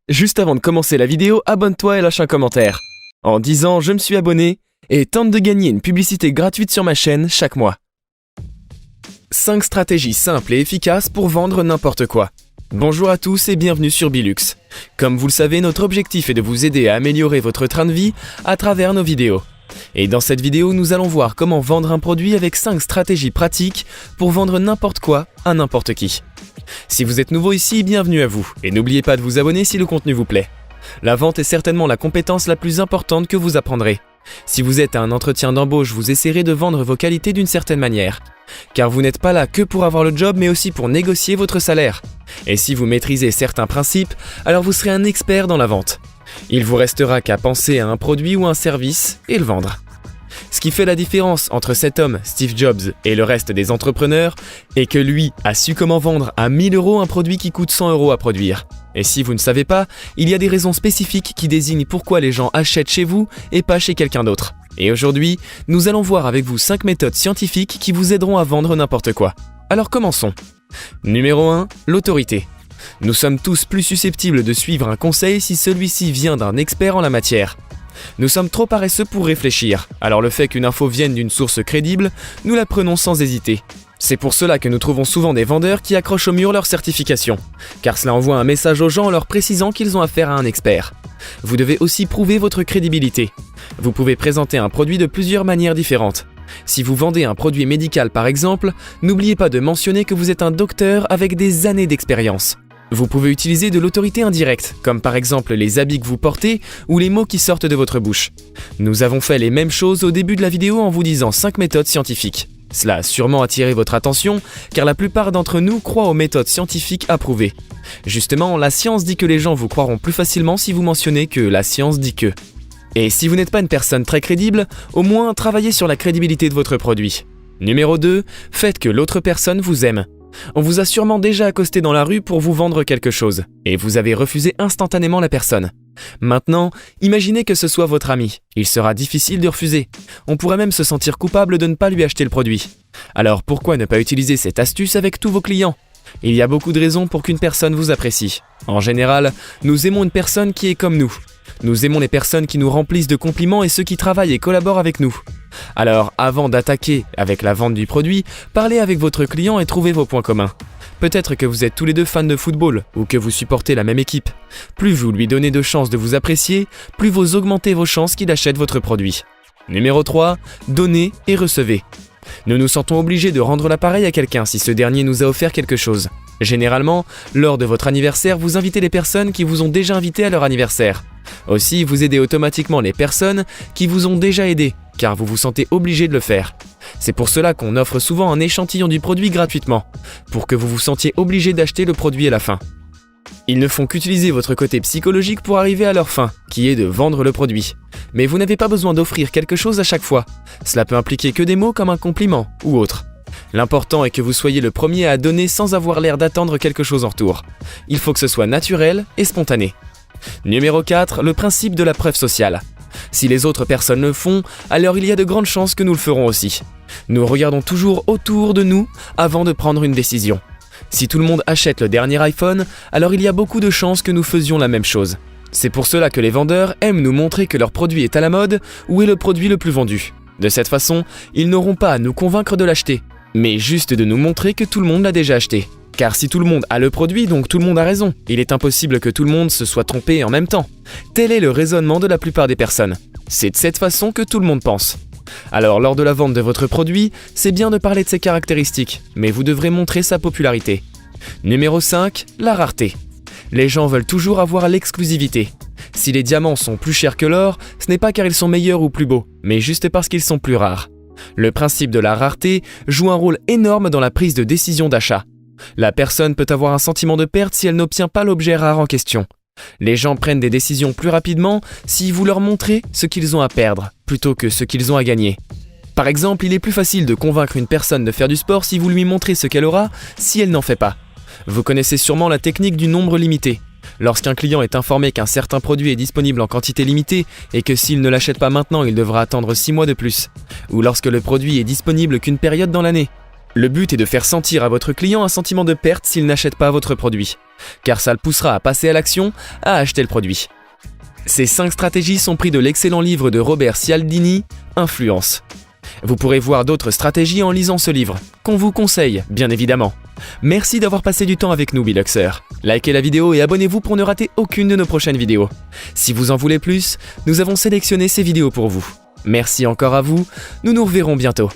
Juste avant de commencer la vidéo, abonne-toi et lâche un commentaire. En disant « Je me suis abonné » et tente de gagner une publicité gratuite sur ma chaîne chaque mois. 5 stratégies simples et efficaces pour vendre n'importe quoi. Bonjour à tous et bienvenue sur Bilux. Comme vous le savez, notre objectif est de vous aider à améliorer votre train de vie à travers nos vidéos. Et dans cette vidéo, nous allons voir comment vendre un produit avec 5 stratégies pratiques pour vendre n'importe quoi à n'importe qui. Si vous êtes nouveau ici, bienvenue à vous, et n'oubliez pas de vous abonner si le contenu vous plaît. La vente est certainement la compétence la plus importante que vous apprendrez. Si vous êtes à un entretien d'embauche, vous essaierez de vendre vos qualités d'une certaine manière. Car vous n'êtes pas là que pour avoir le job, mais aussi pour négocier votre salaire. Et si vous maîtrisez certains principes, alors vous serez un expert dans la vente. Il vous restera qu'à penser à un produit ou un service et le vendre. Ce qui fait la différence entre cet homme, Steve Jobs, et le reste des entrepreneurs, est que lui a su comment vendre à 1000 € un produit qui coûte 100 € à produire. Et si vous ne savez pas, il y a des raisons spécifiques qui désignent pourquoi les gens achètent chez vous et pas chez quelqu'un d'autre. Et aujourd'hui, nous allons voir avec vous 5 méthodes scientifiques qui vous aideront à vendre n'importe quoi. Alors commençons. Numéro 1, l'autorité. Nous sommes tous plus susceptibles de suivre un conseil si celui-ci vient d'un expert en la matière. Nous sommes trop paresseux pour réfléchir, alors le fait qu'une info vienne d'une source crédible, nous la prenons sans hésiter. C'est pour cela que nous trouvons souvent des vendeurs qui accrochent au mur leur certification, car cela envoie un message aux gens en leur précisant qu'ils ont affaire à un expert. Vous devez aussi prouver votre crédibilité. Vous pouvez présenter un produit de plusieurs manières différentes. Si vous vendez un produit médical par exemple, n'oubliez pas de mentionner que vous êtes un docteur avec des années d'expérience. Vous pouvez utiliser de l'autorité indirecte, comme par exemple les habits que vous portez ou les mots qui sortent de votre bouche. Nous avons fait les mêmes choses au début de la vidéo en vous disant 5 méthodes scientifiques. Cela a sûrement attiré votre attention, car la plupart d'entre nous croient aux méthodes scientifiques approuvées. Justement, la science dit que les gens vous croiront plus facilement si vous mentionnez que la science dit que. Et si vous n'êtes pas une personne très crédible, au moins travaillez sur la crédibilité de votre produit. Numéro 2, faites que l'autre personne vous aime. On vous a sûrement déjà accosté dans la rue pour vous vendre quelque chose, et vous avez refusé instantanément la personne. Maintenant, imaginez que ce soit votre ami. Il sera difficile de refuser. On pourrait même se sentir coupable de ne pas lui acheter le produit. Alors pourquoi ne pas utiliser cette astuce avec tous vos clients ? Il y a beaucoup de raisons pour qu'une personne vous apprécie. En général, nous aimons une personne qui est comme nous. Nous aimons les personnes qui nous remplissent de compliments et ceux qui travaillent et collaborent avec nous. Alors, avant d'attaquer avec la vente du produit, parlez avec votre client et trouvez vos points communs. Peut-être que vous êtes tous les deux fans de football ou que vous supportez la même équipe. Plus vous lui donnez de chances de vous apprécier, plus vous augmentez vos chances qu'il achète votre produit. Numéro 3, donnez et recevez. Nous nous sentons obligés de rendre l'appareil à quelqu'un si ce dernier nous a offert quelque chose. Généralement, lors de votre anniversaire, vous invitez les personnes qui vous ont déjà invité à leur anniversaire. Aussi, vous aidez automatiquement les personnes qui vous ont déjà aidé, car vous vous sentez obligé de le faire. C'est pour cela qu'on offre souvent un échantillon du produit gratuitement, pour que vous vous sentiez obligé d'acheter le produit à la fin. Ils ne font qu'utiliser votre côté psychologique pour arriver à leur fin, qui est de vendre le produit. Mais vous n'avez pas besoin d'offrir quelque chose à chaque fois. Cela peut impliquer que des mots comme un compliment ou autre. L'important est que vous soyez le premier à donner sans avoir l'air d'attendre quelque chose en retour. Il faut que ce soit naturel et spontané. Numéro 4, le principe de la preuve sociale. Si les autres personnes le font, alors il y a de grandes chances que nous le ferons aussi. Nous regardons toujours autour de nous avant de prendre une décision. Si tout le monde achète le dernier iPhone, alors il y a beaucoup de chances que nous faisions la même chose. C'est pour cela que les vendeurs aiment nous montrer que leur produit est à la mode ou est le produit le plus vendu. De cette façon, ils n'auront pas à nous convaincre de l'acheter, mais juste de nous montrer que tout le monde l'a déjà acheté. Car si tout le monde a le produit, donc tout le monde a raison. Il est impossible que tout le monde se soit trompé en même temps. Tel est le raisonnement de la plupart des personnes. C'est de cette façon que tout le monde pense. Alors lors de la vente de votre produit, c'est bien de parler de ses caractéristiques, mais vous devrez montrer sa popularité. Numéro 5, la rareté. Les gens veulent toujours avoir l'exclusivité. Si les diamants sont plus chers que l'or, ce n'est pas car ils sont meilleurs ou plus beaux, mais juste parce qu'ils sont plus rares. Le principe de la rareté joue un rôle énorme dans la prise de décision d'achat. La personne peut avoir un sentiment de perte si elle n'obtient pas l'objet rare en question. Les gens prennent des décisions plus rapidement si vous leur montrez ce qu'ils ont à perdre, plutôt que ce qu'ils ont à gagner. Par exemple, il est plus facile de convaincre une personne de faire du sport si vous lui montrez ce qu'elle aura si elle n'en fait pas. Vous connaissez sûrement la technique du nombre limité. Lorsqu'un client est informé qu'un certain produit est disponible en quantité limitée et que s'il ne l'achète pas maintenant, il devra attendre 6 mois de plus. Ou lorsque le produit est disponible qu'une période dans l'année. Le but est de faire sentir à votre client un sentiment de perte s'il n'achète pas votre produit, car ça le poussera à passer à l'action, à acheter le produit. Ces 5 stratégies sont prises de l'excellent livre de Robert Cialdini, Influence. Vous pourrez voir d'autres stratégies en lisant ce livre, qu'on vous conseille, bien évidemment. Merci d'avoir passé du temps avec nous, Biluxer. Likez la vidéo et abonnez-vous pour ne rater aucune de nos prochaines vidéos. Si vous en voulez plus, nous avons sélectionné ces vidéos pour vous. Merci encore à vous, nous nous reverrons bientôt.